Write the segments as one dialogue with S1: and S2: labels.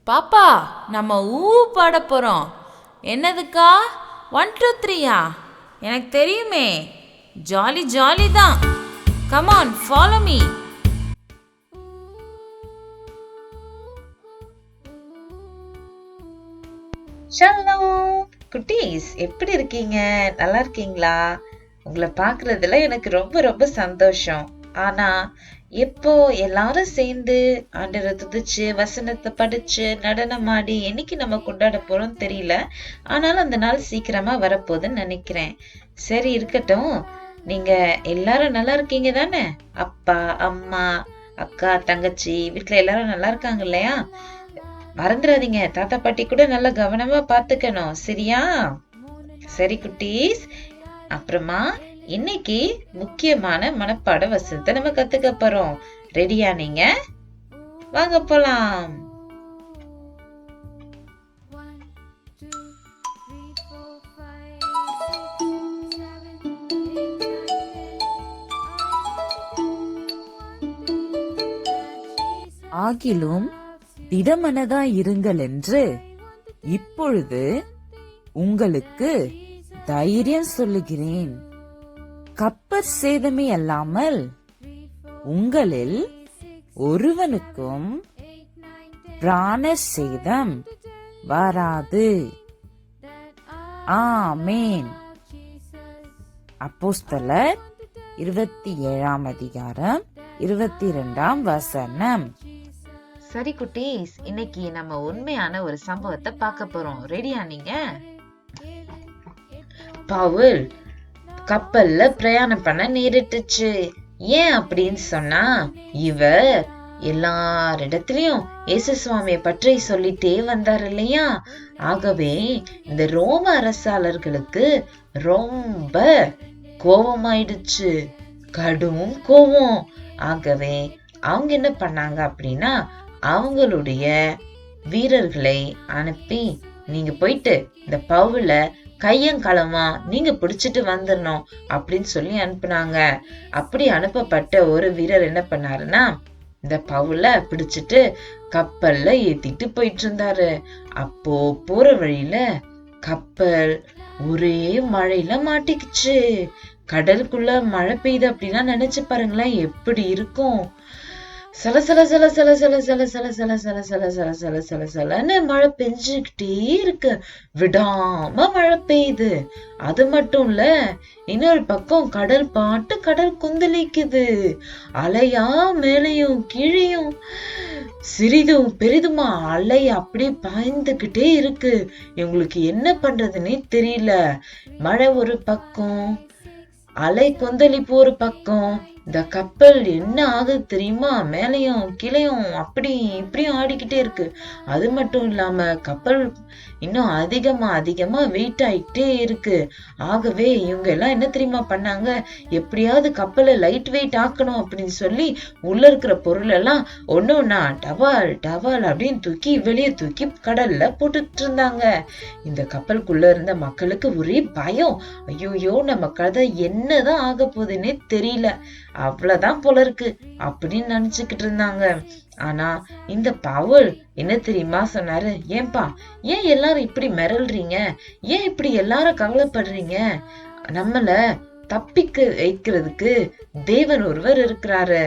S1: பாப்பா, நம்ம பாட போகிறோம். என்னதுக்கா? 1 2 3யா? எனக்கு தெரியுமே. ஜாலி ஜாலி தான். Come on, follow me.
S2: ஷலோம் குட்டீஸ், எப்படி இருக்கீங்க? நல்லா இருக்கீங்களா? உங்களை பார்க்கறதுல எனக்கு ரொம்ப ரொம்ப சந்தோஷம். ஆனா எப்போ எல்லாரும் சேர்ந்து ஆண்டவரை துதிச்சு வசனத்தை படிச்சு நடனமாடி என்னைக்கு நம்ம கொண்டாட போறோம் தெரியல. ஆனாலும் அந்த நாள் சீக்கிரமா வரப்போகுதுன்னு நினைக்கிறேன். சரி, இருக்கட்டும். நீங்க எல்லாரும் நல்லா இருக்கீங்க தானே? அப்பா, அம்மா, அக்கா, தங்கச்சி, வீட்டுல எல்லாரும் நல்லா இருக்காங்க இல்லையா? மறந்துடாதீங்க, தாத்தா பாட்டி கூட நல்லா கவனமா பாத்துக்கணும், சரியா? சரி குட்டீஸ், அப்புறமா இன்னைக்கு முக்கியமான மனப்பாட வசனத்தை நம்ம கத்துக்க போறோம். ரெடியா நீங்க? வாங்க போலாம்.
S3: ஆகிலும் திடமனதாய் இருங்கள் என்று இப்பொழுது உங்களுக்கு தைரியம் சொல்லுகிறேன். கப்பற் சேதமே அல்லாமல் உங்களில் ஒருவனுக்கும் பிராண சேதம் வராது. ஆமேன். அப்போஸ்தலர் 27ஆம் அதிகாரம் 22ஆம் வசனம்.
S2: சரி குட்டீஸ், இன்னைக்கு நம்ம உண்மையான ஒரு சம்பவத்தை பார்க்க போறோம். ரெடியா நீங்க? பவுல் கப்பல்ல பிரயாணம் பண்ண நேரிட்டுச்சு. ஏன் அப்படின்னு சொன்னா, இவர் எல்லாரிடத்திலயும் இயேசு சுவாமிய பற்றி சொல்லிட்டே வந்தார் இல்லையா? ஆகவே இந்த ரோம அரசாளர்களுக்கு ரொம்ப கோபமாயிடுச்சு, கடும் கோபம். ஆகவே அவங்க என்ன பண்ணாங்க அப்படின்னா, அவங்களுடைய வீரர்களை அனுப்பி, நீங்க போயிட்டு இந்த பவுல கையங்களமா நீங்க பிடிச்சிட்டு வந்துடணும் அப்படின்னு சொல்லி அனுப்புனாங்க. அப்படி அனுப்பப்பட்ட ஒரு வீரர் என்ன பண்ணாருன்னா, இந்த பவுல பிடிச்சிட்டு கப்பல்ல ஏத்திட்டு போயிட்டு இருந்தாரு. அப்போ போற வழியில கப்பல் ஒரே மழையில மாட்டிக்குச்சு. கடலுக்குள்ள மழை பெய்யுது அப்படின்னா நினைச்சு பாருங்களேன், எப்படி இருக்கும். சல சல சல சல சல சல சல சல சல சல சல சல சல சலன்னு மழை பெஞ்சுக்கிட்டே இருக்கு. விடாம மழை பெய்யுது. அது மட்டும் இல்ல, இன்னொரு பக்கம் கடல் கொந்தளிக்குது. அலையா மேலையும் கீழையும் சிறிதும் பெரிதுமா அலை அப்படியே பாய்ந்துகிட்டே இருக்கு. இவங்களுக்கு என்ன பண்றதுன்னே தெரியல. மழை ஒரு பக்கம், அலை கொந்தளிப்பு ஒரு பக்கம். இந்த கப்பல் என்ன ஆகுது தெரியுமா? மேலையும் கீழையும் அப்படி இப்படியும் ஆடிக்கிட்டே இருக்கு. அது மட்டும் இல்லாம கப்பல் இன்னும் அதிகமா வெயிட் ஆயிட்டே இருக்கு. ஆகவே இவங்க எல்லாம் என்ன தெரியுமா பண்ணாங்க, எப்படியாவது கப்பலை லைட் வெயிட் ஆக்கணும் அப்படின்னு சொல்லி உள்ள இருக்கிற பொருள் எல்லாம் ஒன்னொன்னா டவால் டவால் அப்படின்னு வெளியே தூக்கி கடல்ல போட்டுட்டு இருந்தாங்க. இந்த கப்பலுக்குள்ள இருந்த மக்களுக்கு ஒரே பயம். ஐயோயோ, நம்ம கதை என்னதான் ஆக போகுதுன்னே தெரியல, அவ்வளவுதான் போல இருக்கு அப்படின்னு நினைச்சுக்கிட்டு இருந்தாங்க. ஆனா இந்த பவுல் என்ன தெரியுமா சொன்னாரு? ஏன்பா, ஏன் எல்லாரும் இப்படி மிரள்றீங்க? ஏன் இப்படி எல்லாரும் கவலைப்படுறீங்க? நம்மள தப்பிக்க வைக்கிறதுக்கு தேவன் ஒருவர் இருக்கிறாரு.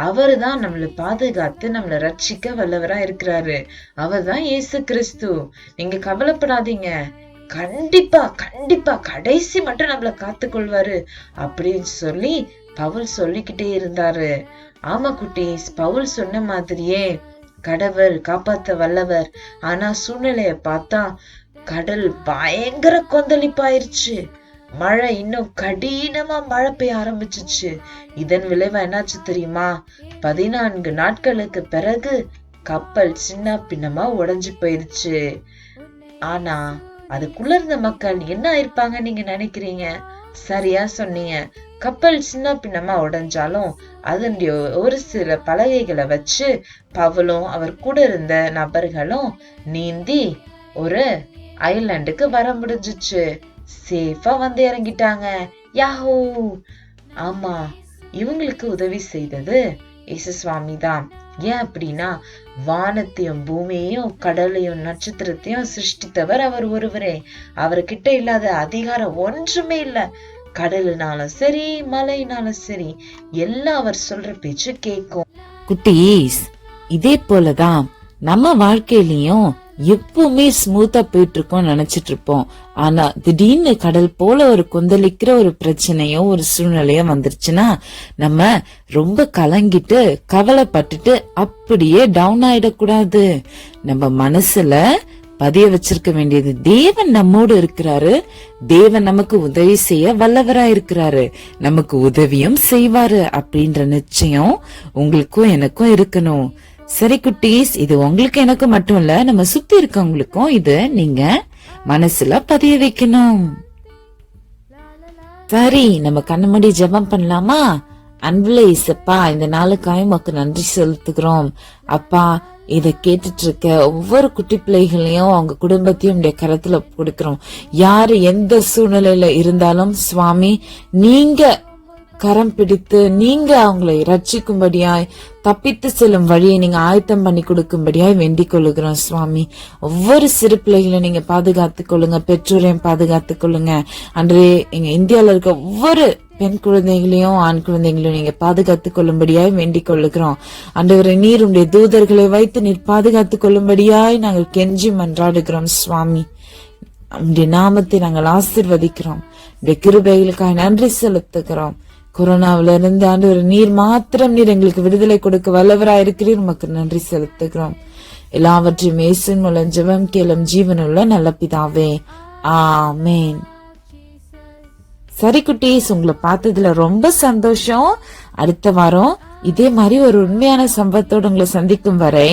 S2: அவரு தான் நம்மளை பாதுகாத்து நம்மளை ரட்சிக்க வல்லவரா இருக்கிறாரு. அவர் தான் இயேசு கிறிஸ்து. நீங்க கவலைப்படாதீங்க, கண்டிப்பா கண்டிப்பா கடைசி மட்டும் நம்மள காத்துக்கொள்வாரு அப்படின்னு சொல்லி பவுல் சொல்லிக்கிட்டே இருந்தாரு. ஆமா குட்டீஸ், பவுல் சொன்ன மாதிரியே கடவுள் காப்பாத்த வல்லவர். ஆனா சூழ்நிலைய பார்த்தா கடல் பயங்கர கொந்தளிப்பாயிருச்சு. மழை இன்னும் கடினமா மழை பெய்ய ஆரம்பிச்சிச்சு. இதன் விளைவா என்னாச்சு தெரியுமா? 14 நாட்களுக்கு பிறகு கப்பல் சின்ன பின்னமா உடைஞ்சு போயிருச்சு. ஆனா அதுக்குள்ள இருந்த மக்கள் என்ன ஆயிருப்பாங்க நீங்க நினைக்கிறீங்க? சரியா சொன்னீங்க. கப்பல் சின்ன பின்னமா உடைஞ்சாலும் அதனுடைய ஒரு சில பலகைகளை வச்சு பவுலும் அவர் கூட இருந்த நபர்களும் நீந்தி ஒரு ஐலாண்டுக்கு வர முடிஞ்சிச்சு. சேஃபா வந்து இறங்கிட்டாங்க. யாஹூ! ஆமா, இவங்களுக்கு உதவி செய்தது இயேசு சுவாமி தான். ஏன் அப்படின்னா வானத்தையும் பூமியையும் கடலையும் நட்சத்திரத்தையும் சிருஷ்டித்தவர் அவர் ஒருவரே. அவர்கிட்ட இல்லாத அதிகாரம் ஒன்றுமே இல்ல. கடலுனாலும் சரி, மலைனாலும் சரி, எல்லாம் அவர் சொல்ற பேச்சு கேட்கும்.
S3: குட்டீஸ், இதே போலதான் நம்ம வாழ்க்கையிலயும் எப்பவுமே ஸ்மூத்தா போயிட்டு இருக்கோம் நினைச்சிட்டு இருப்போம். ஆனா திடீர்னு கடல் போல ஒரு கொந்தளிக்கிற ஒரு பிரச்சனையோ ஒரு சூழ்நிலையோ வந்துருச்சுன்னா நம்ம ரொம்ப கலங்கிட்டு கவலைப்பட்டுட்டு அப்படியே டவுன் ஆயிடக்கூடாது. நம்ம மனசுல பதிய வச்சிருக்க வேண்டியது, தேவன் நம்மோடு இருக்கிறாரு, தேவன் நமக்கு உதவி செய்ய வல்லவரா இருக்கிறாரு, நமக்கு உதவியும் செய்வாரு அப்படின்ற நிச்சயம் உங்களுக்கும் எனக்கும் இருக்கணும். சரி குட்டீஸ், இது உங்களுக்கு எனக்கு மட்டும் இல்ல, நம்ம சுத்தி இருக்கவங்களுக்கும் இது நீங்க மனசுல பதிய வைக்கணும். சரி, நம்ம கண்ணு மூடி ஜெபம் பண்ணலாமா? அன்புள்ள இயேசப்பா, இந்த நாளுக்காக உமக்கு நன்றி செலுத்துகிறோம். அப்பா, இத கேட்டுட்டு இருக்க ஒவ்வொரு குட்டி பிள்ளைகளையும் அவங்க குடும்பத்தையும் உடைய கரத்துல கொடுக்கிறோம். யாரு எந்த சூழ்நிலையில இருந்தாலும் சுவாமி, நீங்க கரம் பிடித்து நீங்க அவங்களை ரட்சிக்கும்படியாய் தப்பித்து செல்லும் வழியை நீங்க ஆயத்தம் பண்ணி கொடுக்கும்படியாய் வேண்டிக் கொள்ளுகிறோம் சுவாமி. ஒவ்வொரு சிறு பிள்ளைகளையும் நீங்க பாதுகாத்துக் கொள்ளுங்க, பெற்றோரையும் பாதுகாத்துக் கொள்ளுங்க. அன்றே எங்க இந்தியால இருக்க ஒவ்வொரு பெண் குழந்தைகளையும் ஆண் குழந்தைகளையும் நீங்க பாதுகாத்துக் கொள்ளும்படியாய் வேண்டிக் கொள்ளுகிறோம். அன்றவரை நீர் உடைய தூதர்களை வைத்து நீர் பாதுகாத்துக் கொள்ளும்படியாய் நாங்கள் கெஞ்சி மன்றாடுகிறோம் சுவாமி. உடைய நாமத்தை நாங்கள் ஆசீர்வதிக்கிறோம். உடைய கிருபைகளுக்காக நன்றி செலுத்துகிறோம். கொரோனாவில இருந்து ஆண்டவர் நீர் மாத்திரம் நீர் எங்களுக்கு விடுதலை கொடுக்க வல்லவராய் இருக்கிறீர், உமக்கு நன்றி செலுத்துகிறோம். எல்லாவற்றையும் இயேசுவின் மூலம் ஜெபம் கேளும் ஜீவனுள்ள நல்ல பிதாவே, ஆமென். சரி குட்டீஸ், உங்களை பார்த்ததுல ரொம்ப சந்தோஷம். அடுத்த வாரம் இதே மாதிரி ஒரு உண்மையான சம்பவத்தோடு உங்களை சந்திக்கும் வரை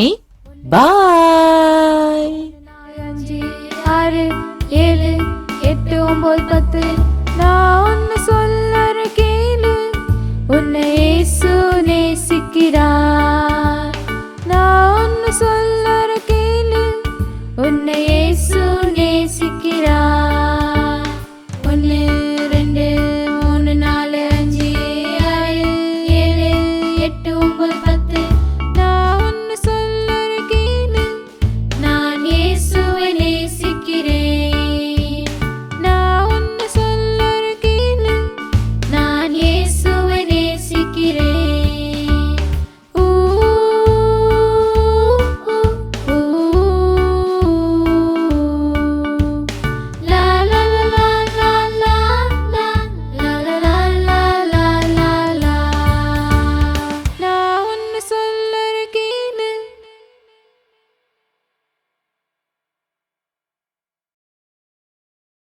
S3: பாய்.
S4: 5 6 7 8 9 10 நான் ஒன்னு சொல்லற கேளு, உன்னை இயேசு நேசிக்கிறார். நான் ஒன்னு சொல்லற கேளு, உன்னை இயேசு நேசிக்கிறார்.